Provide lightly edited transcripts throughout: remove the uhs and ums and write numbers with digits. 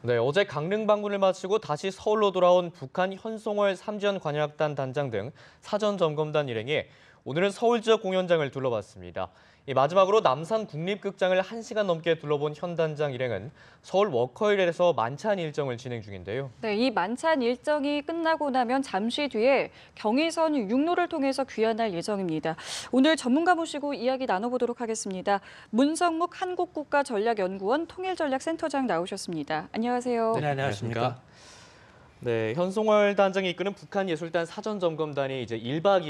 네, 어제 강릉 방문을 마치고 다시 서울로 돌아온 북한 현송월 삼지연 관현악단 단장 등 사전 점검단 일행이 오늘은 서울 지역 공연장을 둘러봤습니다. 마지막으로 남산 국립극장을 1시간 넘게 둘러본 현 단장 일행은 서울 워커힐에서 만찬 일정을 진행 중인데요. 네, 이 만찬 일정이 끝나고 나면 잠시 뒤에 경의선 육로를 통해서 귀환할 예정입니다. 오늘 전문가 모시고 이야기 나눠보도록 하겠습니다. 문성묵 한국국가전략연구원 통일전략센터장 나오셨습니다. 안녕하세요. 네, 안녕하십니까. 네, 현송월 단장이 이끄는 북한예술단 사전점검단이 이제 1박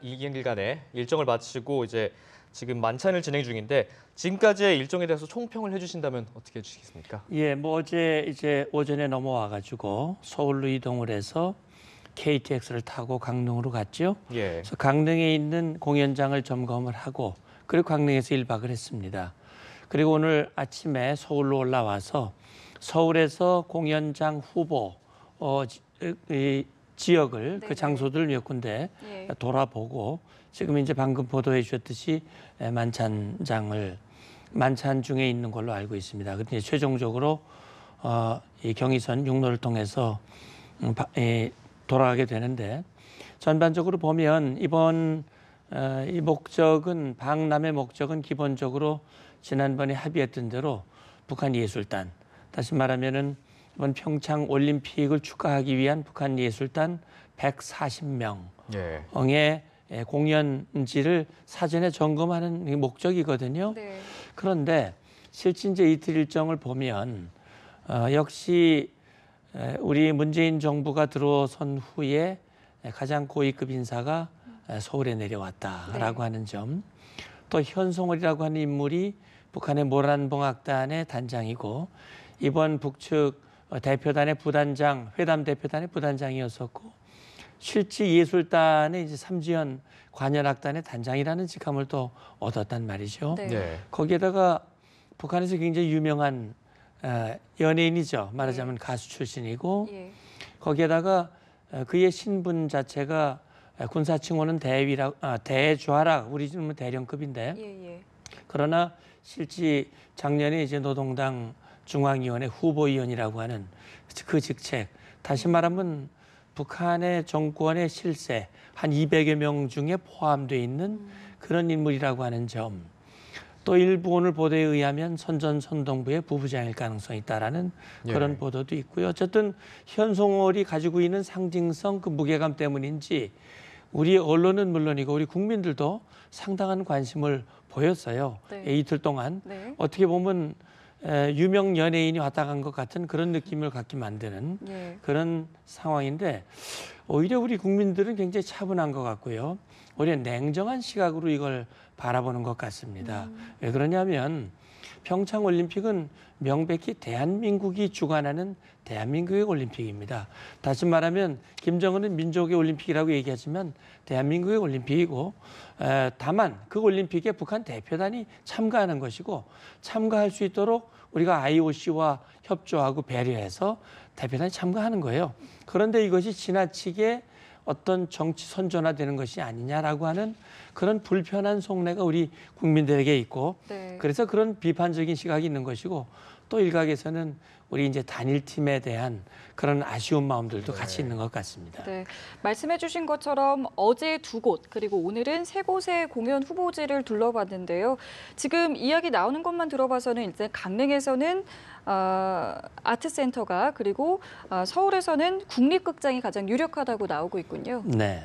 2일간의 일정을 마치고 이제 지금 만찬을 진행 중인데 지금까지의 일정에 대해서 총평을 해주신다면 어떻게 해주시겠습니까? 예, 뭐 어제 이제 오전에 넘어와가지고 서울로 이동을 해서 KTX를 타고 강릉으로 갔죠. 예. 그래서 강릉에 있는 공연장을 점검을 하고 그리고 강릉에서 1박을 했습니다. 그리고 오늘 아침에 서울로 올라와서 서울에서 공연장 후보 이 지역을 그 장소들 몇 군데 돌아보고 지금 이제 방금 보도해 주셨듯이 만찬 중에 있는 걸로 알고 있습니다. 그런데 최종적으로 이 경의선 육로를 통해서 돌아가게 되는데 전반적으로 보면 이번 이 목적은 방남의 목적은 기본적으로 지난번에 합의했던 대로 북한 예술단 다시 말하면은 이번 평창 올림픽을 축하하기 위한 북한 예술단 140명의 공연지를 사전에 점검하는 목적이거든요. 네. 그런데 실제 이제 이틀 일정을 보면 역시 우리 문재인 정부가 들어선 후에 가장 고위급 인사가 서울에 내려왔다라고 하는 점, 또 현송월이라고 하는 인물이 북한의 모란봉악단의 단장이고 이번 북측 대표단의 부단장, 회담 대표단의 부단장이었었고 실제 예술단의 이제 삼지연 관현악단의 단장이라는 직함을 또 얻었단 말이죠. 네. 거기에다가 북한에서 굉장히 유명한 연예인이죠. 말하자면 가수 출신이고 거기에다가 그의 신분 자체가 군사칭호는 대좌락, 우리 지금은 대령급인데 그러나 실제 작년에 이제 노동당 중앙위원회 후보위원이라고 하는 그 직책, 다시 말하면 북한의 정권의 실세 한 200여 명 중에 포함되어 있는 그런 인물이라고 하는 점, 또 일부 오늘 보도에 의하면 선전선동부의 부부장일 가능성이 있다라는 그런 보도도 있고요. 어쨌든 현송월이 가지고 있는 상징성, 그 무게감 때문인지 우리 언론은 물론이고 우리 국민들도 상당한 관심을 보였어요. 이틀 동안 어떻게 보면 유명 연예인이 왔다 간 것 같은 그런 느낌을 갖게 만드는 그런 상황인데 오히려 우리 국민들은 굉장히 차분한 것 같고요. 오히려 냉정한 시각으로 이걸 바라보는 것 같습니다. 왜 그러냐면 평창올림픽은 명백히 대한민국이 주관하는 대한민국의 올림픽입니다. 다시 말하면 김정은은 민족의 올림픽이라고 얘기하지만 대한민국의 올림픽이고 다만 그 올림픽에 북한 대표단이 참가하는 것이고 참가할 수 있도록 우리가 IOC와 협조하고 배려해서 대표단이 참가하는 거예요. 그런데 이것이 지나치게 어떤 정치 선전화되는 것이 아니냐라고 하는 그런 불편한 속내가 우리 국민들에게 있고 그래서 그런 비판적인 시각이 있는 것이고 또 일각에서는 우리 이제 단일팀에 대한 그런 아쉬운 마음들도 같이 있는 것 같습니다. 네, 말씀해 주신 것처럼 어제 2곳 그리고 오늘은 3곳의 공연 후보지를 둘러봤는데요. 지금 이야기 나오는 것만 들어봐서는 이제 강릉에서는 아트센터가 그리고 서울에서는 국립극장이 가장 유력하다고 나오고 있군요. 네,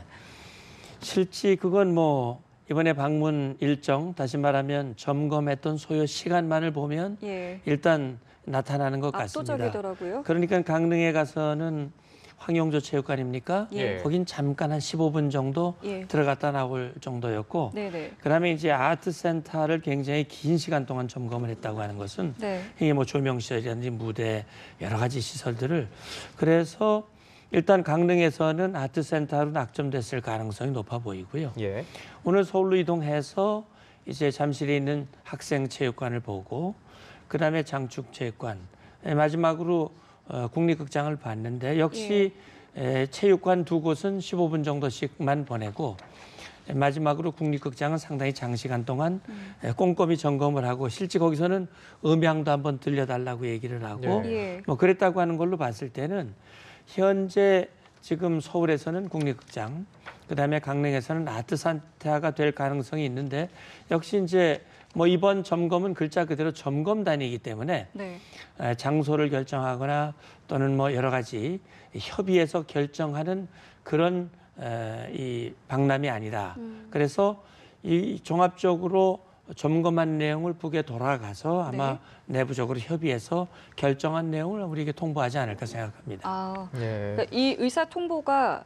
실제 그건 뭐 이번에 방문 일정, 다시 말하면 점검했던 소요 시간만을 보면 일단 나타나는 것 같습니다. 압도적이더라고요. 그러니까 강릉에 가서는 황영조 체육관입니까? 거긴 잠깐 한 15분 정도 들어갔다 나올 정도였고 그다음에 이제 아트센터를 굉장히 긴 시간 동안 점검을 했다고 하는 것은 이게 뭐 조명시설이라든지 무대 여러 가지 시설들을 그래서 일단 강릉에서는 아트센터로 낙점됐을 가능성이 높아 보이고요. 오늘 서울로 이동해서 이제 잠실에 있는 학생체육관을 보고 그다음에 장축체육관, 마지막으로 국립극장을 봤는데 역시 체육관 2곳은 15분 정도씩만 보내고 마지막으로 국립극장은 상당히 장시간 동안 꼼꼼히 점검을 하고 실제 거기서는 음향도 한번 들려달라고 얘기를 하고 예. 뭐 그랬다고 하는 걸로 봤을 때는 현재 지금 서울에서는 국립극장, 그다음에 강릉에서는 아트센터가 될 가능성이 있는데 역시 이제 뭐 이번 점검은 글자 그대로 점검단이기 때문에 네. 장소를 결정하거나 또는 뭐 여러 가지 협의해서 결정하는 그런 이 박람이 아니다. 그래서 이 종합적으로 점검한 내용을 북에 돌아가서 아마 내부적으로 협의해서 결정한 내용을 우리에게 통보하지 않을까 생각합니다. 아, 예. 그러니까 이 의사 통보가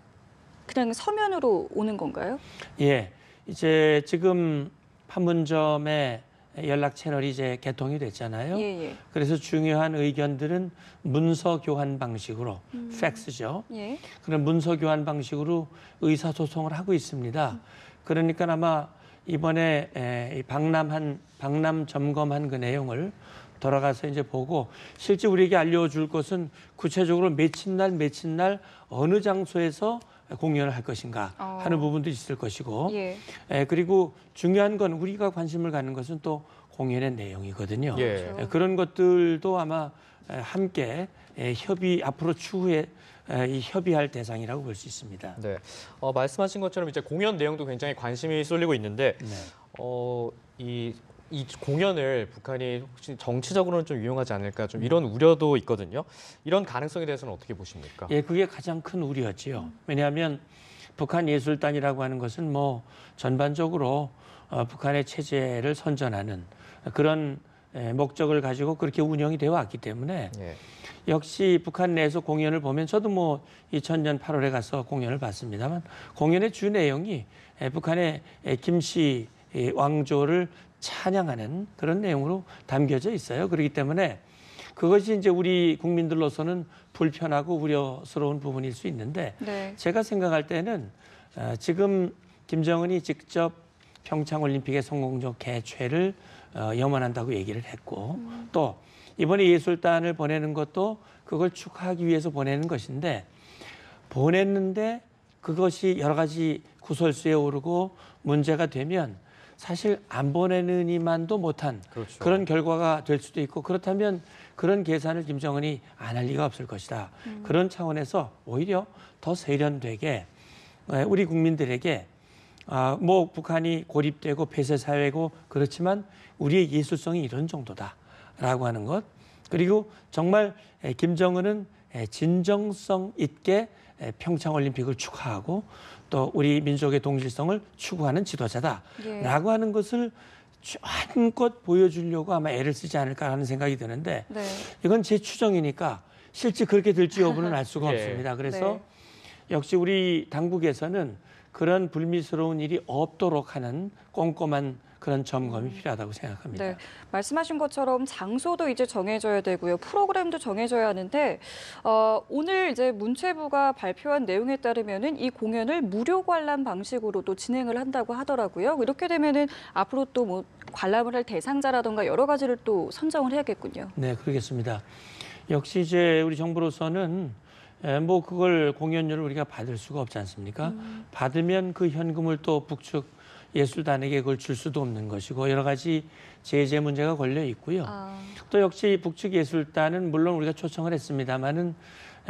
그냥 서면으로 오는 건가요? 예, 이제 지금 판문점에 연락 채널이 이제 개통이 됐잖아요. 예. 그래서 중요한 의견들은 문서 교환 방식으로 팩스죠. 예. 그런 문서 교환 방식으로 의사소통을 하고 있습니다. 그러니까 아마 이번에 이 박람 점검한 그 내용을 돌아가서 이제 보고 실제 우리에게 알려줄 것은 구체적으로 며칠 날 어느 장소에서 공연을 할 것인가 하는 부분도 있을 것이고 예. 그리고 중요한 건 우리가 관심을 갖는 것은 또 공연의 내용이거든요. 예. 그런 것들도 아마 함께 앞으로 추후에 이 협의할 대상이라고 볼 수 있습니다. 네. 말씀하신 것처럼 이제 공연 내용도 굉장히 관심이 쏠리고 있는데 이 공연을 북한이 혹시 정치적으로는 좀 이용하지 않을까 좀 이런 우려도 있거든요. 이런 가능성에 대해서는 어떻게 보십니까? 예, 그게 가장 큰 우려지요. 왜냐하면 북한 예술단이라고 하는 것은 뭐 전반적으로 북한의 체제를 선전하는 그런 목적을 가지고 그렇게 운영이 되어 왔기 때문에 예. 역시 북한 내에서 공연을 보면 저도 뭐 2000년 8월에 가서 공연을 봤습니다만 공연의 주 내용이 북한의 김씨 왕조를 찬양하는 그런 내용으로 담겨져 있어요. 그렇기 때문에 그것이 이제 우리 국민들로서는 불편하고 우려스러운 부분일 수 있는데 제가 생각할 때는 지금 김정은이 직접 평창올림픽의 성공적 개최를 염원한다고 얘기를 했고 또 이번에 예술단을 보내는 것도 그걸 축하하기 위해서 보내는 것인데 보냈는데 그것이 여러 가지 구설수에 오르고 문제가 되면 사실 안 보내느니만도 못한 그렇죠. 그런 결과가 될 수도 있고 그렇다면 그런 계산을 김정은이 안 할 리가 없을 것이다. 그런 차원에서 오히려 더 세련되게 우리 국민들에게 뭐 북한이 고립되고 폐쇄 사회고 그렇지만 우리의 예술성이 이런 정도다라고 하는 것. 그리고 정말 김정은은 진정성 있게 평창올림픽을 축하하고 또 우리 민족의 동질성을 추구하는 지도자다라고 하는 것을 한껏 보여주려고 아마 애를 쓰지 않을까 하는 생각이 드는데 이건 제 추정이니까 실제 그렇게 될지 여부는 알 수가 없습니다. 그래서 역시 우리 당국에서는 그런 불미스러운 일이 없도록 하는 꼼꼼한 그런 점검이 필요하다고 생각합니다. 네, 말씀하신 것처럼 장소도 이제 정해져야 되고요, 프로그램도 정해져야 하는데 오늘 이제 문체부가 발표한 내용에 따르면은 이 공연을 무료 관람 방식으로도 진행을 한다고 하더라고요. 이렇게 되면은 앞으로 또 뭐 관람을 할 대상자라든가 여러 가지를 또 선정을 해야겠군요. 네, 그러겠습니다. 역시 이제 우리 정부로서는 뭐 그걸 공연료를 우리가 받을 수가 없지 않습니까? 받으면 그 현금을 또 북측 예술단에게 그걸 줄 수도 없는 것이고 여러 가지 제재 문제가 걸려 있고요. 또 역시 북측 예술단은 물론 우리가 초청을 했습니다마는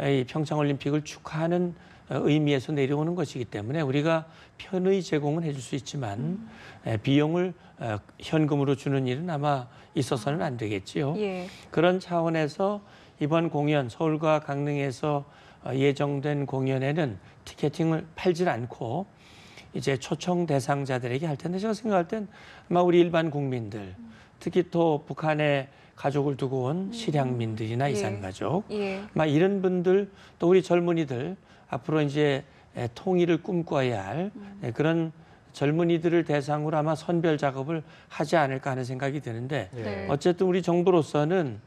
이 평창올림픽을 축하하는 의미에서 내려오는 것이기 때문에 우리가 편의 제공은 해줄 수 있지만 비용을 현금으로 주는 일은 아마 있어서는 안 되겠지요. 그런 차원에서 이번 공연 서울과 강릉에서 예정된 공연에는 티켓팅을 팔질 않고 이제 초청 대상자들에게 할 텐데 제가 생각할 땐 아마 우리 일반 국민들 특히 또 북한에 가족을 두고 온 실향민들이나 이산가족 아마 이런 분들 또 우리 젊은이들 앞으로 이제 통일을 꿈꿔야 할 그런 젊은이들을 대상으로 아마 선별 작업을 하지 않을까 하는 생각이 드는데 어쨌든 우리 정부로서는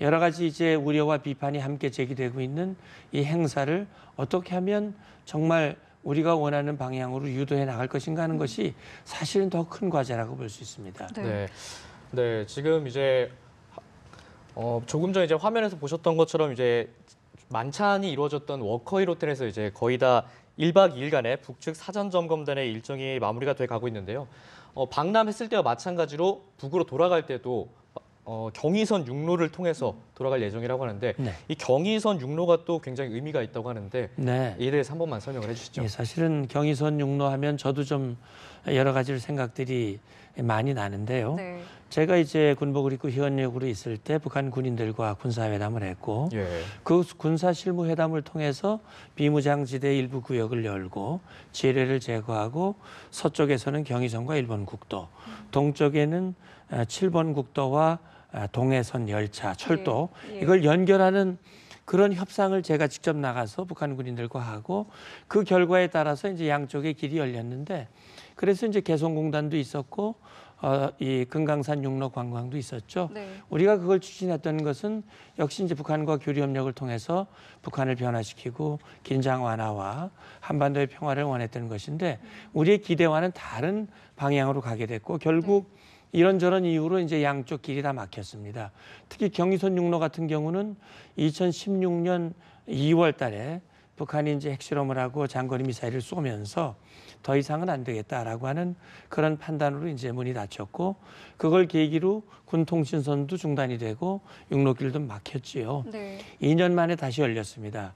여러 가지 이제 우려와 비판이 함께 제기되고 있는 이 행사를 어떻게 하면 정말 우리가 원하는 방향으로 유도해 나갈 것인가 하는 것이 사실은 더 큰 과제라고 볼 수 있습니다. 네, 지금 이제 조금 전 이제 화면에서 보셨던 것처럼 이제 만찬이 이루어졌던 워커힐 호텔에서 이제 거의 다 1박 2일간의 북측 사전 점검단의 일정이 마무리가 돼 가고 있는데요. 방남했을 때와 마찬가지로 북으로 돌아갈 때도 경의선 육로를 통해서 돌아갈 예정이라고 하는데 네. 이 경의선 육로가 또 굉장히 의미가 있다고 하는데 네. 이에 대해서 한 번만 설명을 해주시죠. 예, 사실은 경의선 육로 하면 저도 좀 여러 가지 생각들이 많이 나는데요. 네. 제가 이제 군복을 입고 희원역으로 있을 때 북한 군인들과 군사회담을 했고 예. 그 군사 실무 회담을 통해서 비무장지대 일부 구역을 열고 지뢰를 제거하고 서쪽에서는 경의선과 일본 국도, 동쪽에는 7번 국도와 동해선 열차, 철도 예. 이걸 연결하는 그런 협상을 제가 직접 나가서 북한 군인들과 하고 그 결과에 따라서 이제 양쪽의 길이 열렸는데 그래서 이제 개성공단도 있었고 이 금강산 육로 관광도 있었죠. 네. 우리가 그걸 추진했던 것은 역시 이제 북한과 교류 협력을 통해서 북한을 변화시키고 긴장 완화와 한반도의 평화를 원했던 것인데 우리의 기대와는 다른 방향으로 가게 됐고 결국 이런저런 이유로 이제 양쪽 길이 다 막혔습니다. 특히 경의선 육로 같은 경우는 2016년 2월 달에 북한이 이제 핵실험을 하고 장거리 미사일을 쏘면서 더 이상은 안 되겠다라고 하는 그런 판단으로 이제 문이 닫혔고 그걸 계기로 군통신선도 중단이 되고 육로길도 막혔지요. 네. 2년 만에 다시 열렸습니다.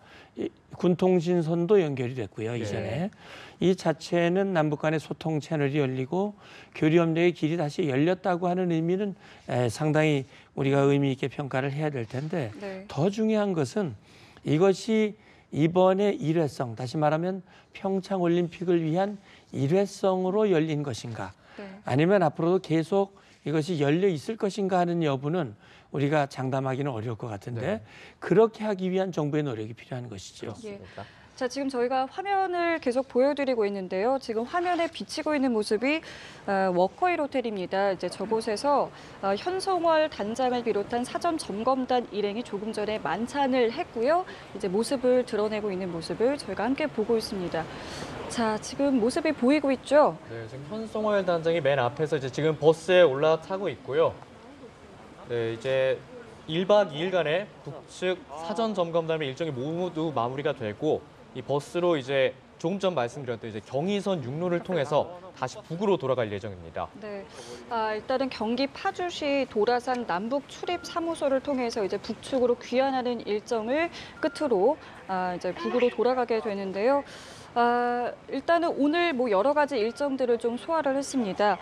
군통신선도 연결이 됐고요. 이전에. 이 자체는 남북 간의 소통 채널이 열리고 교류협력의 길이 다시 열렸다고 하는 의미는 상당히 우리가 의미 있게 평가를 해야 될 텐데 네. 더 중요한 것은 이것이 이번의 일회성, 다시 말하면 평창올림픽을 위한 일회성으로 열린 것인가 네. 아니면 앞으로도 계속 이것이 열려 있을 것인가 하는 여부는 우리가 장담하기는 어려울 것 같은데 네. 그렇게 하기 위한 정부의 노력이 필요한 것이죠. 그렇습니다. 자, 지금 저희가 화면을 계속 보여드리고 있는데요. 지금 화면에 비치고 있는 모습이 워커힐 호텔입니다. 이제 저곳에서 현송월 단장을 비롯한 사전 점검단 일행이 조금 전에 만찬을 했고요. 이제 모습을 드러내고 있는 모습을 저희가 함께 보고 있습니다. 자, 지금 모습이 보이고 있죠? 네, 지금 현송월 단장이 맨 앞에서 이제 지금 버스에 올라타고 있고요. 네, 이제 1박 2일간의 북측 사전 점검단의 일정이 모두 마무리가 되고 이 버스로 이제 조금 전 말씀드렸던 이제 경의선 육로를 통해서 다시 북으로 돌아갈 예정입니다. 네. 일단은 경기 파주시 도라산 남북 출입 사무소를 통해서 이제 북측으로 귀환하는 일정을 끝으로 이제 북으로 돌아가게 되는데요. 일단은 오늘 뭐 여러 가지 일정들을 좀 소화를 했습니다.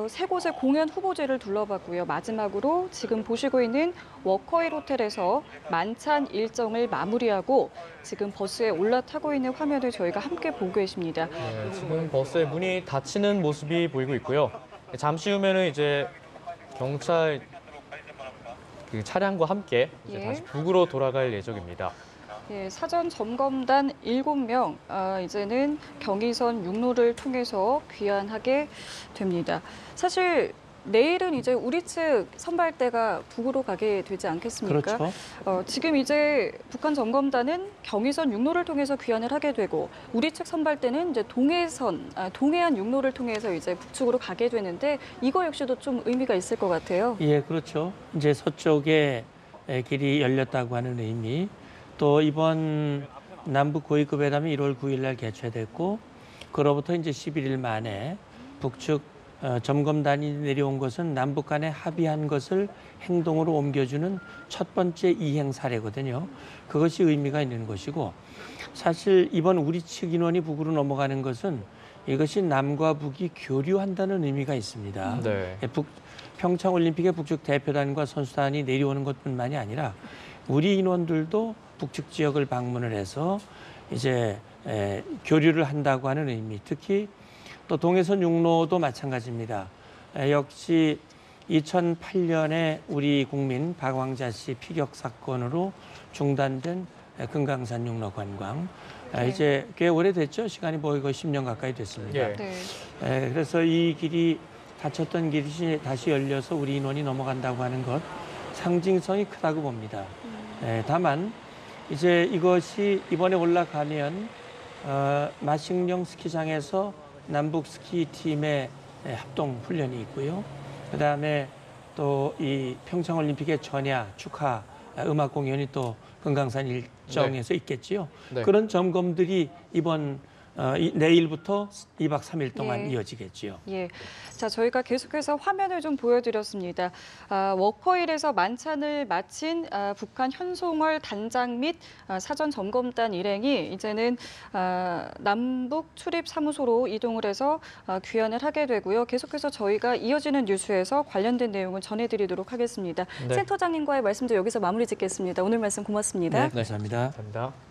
세 곳의 공연 후보지를 둘러봤고요. 마지막으로 지금 보시고 있는 워커힐 호텔에서 만찬 일정을 마무리하고 지금 버스에 올라타고 있는 화면을 저희가 함께 보고 계십니다. 네, 지금 버스의 문이 닫히는 모습이 보이고 있고요. 잠시 후면은 이제 경찰 그 차량과 함께 이제 예. 다시 북으로 돌아갈 예정입니다. 예, 사전 점검단 7명 이제는 경의선 육로를 통해서 귀환하게 됩니다. 사실 내일은 이제 우리 측 선발대가 북으로 가게 되지 않겠습니까? 그렇죠. 지금 이제 북한 점검단은 경의선 육로를 통해서 귀환을 하게 되고 우리 측 선발대는 이제 동해안 육로를 통해서 이제 북측으로 가게 되는데 이거 역시도 좀 의미가 있을 것 같아요. 예, 그렇죠. 이제 서쪽에 길이 열렸다고 하는 의미. 또 이번 남북 고위급 회담이 1월 9일 날 개최됐고 그로부터 이제 11일 만에 북측 점검단이 내려온 것은 남북 간에 합의한 것을 행동으로 옮겨주는 첫 번째 이행 사례거든요. 그것이 의미가 있는 것이고 사실 이번 우리 측 인원이 북으로 넘어가는 것은 이것이 남과 북이 교류한다는 의미가 있습니다. 네. 평창올림픽의 북측 대표단과 선수단이 내려오는 것뿐만이 아니라 우리 인원들도 북측 지역을 방문을 해서 이제 교류를 한다고 하는 의미, 특히 또 동해선 육로도 마찬가지입니다. 역시 2008년에 우리 국민 박왕자 씨 피격 사건으로 중단된 금강산 육로 관광. 이제 꽤 오래됐죠. 시간이 거의 10년 가까이 됐습니다. 예. 네. 그래서 이 길이 닫혔던 길이 다시 열려서 우리 인원이 넘어간다고 하는 것 상징성이 크다고 봅니다. 다만 이제 이것이 이번에 올라가면 마식령 스키장에서 남북 스키 팀의 합동 훈련이 있고요. 그다음에 또 이 평창올림픽의 전야 축하 음악 공연이 또 금강산 일정에서 있겠지요. 네. 그런 점검들이 이번 내일부터 2박 3일 동안 예. 이어지겠지요. 예. 자, 저희가 계속해서 화면을 좀 보여드렸습니다. 워커힐에서 만찬을 마친 북한 현송월 단장 및 사전 점검단 일행이 이제는 남북 출입 사무소로 이동을 해서 귀환을 하게 되고요. 계속해서 저희가 이어지는 뉴스에서 관련된 내용을 전해드리도록 하겠습니다. 네. 센터장님과의 말씀도 여기서 마무리 짓겠습니다. 오늘 말씀 고맙습니다. 네, 감사합니다. 감사합니다.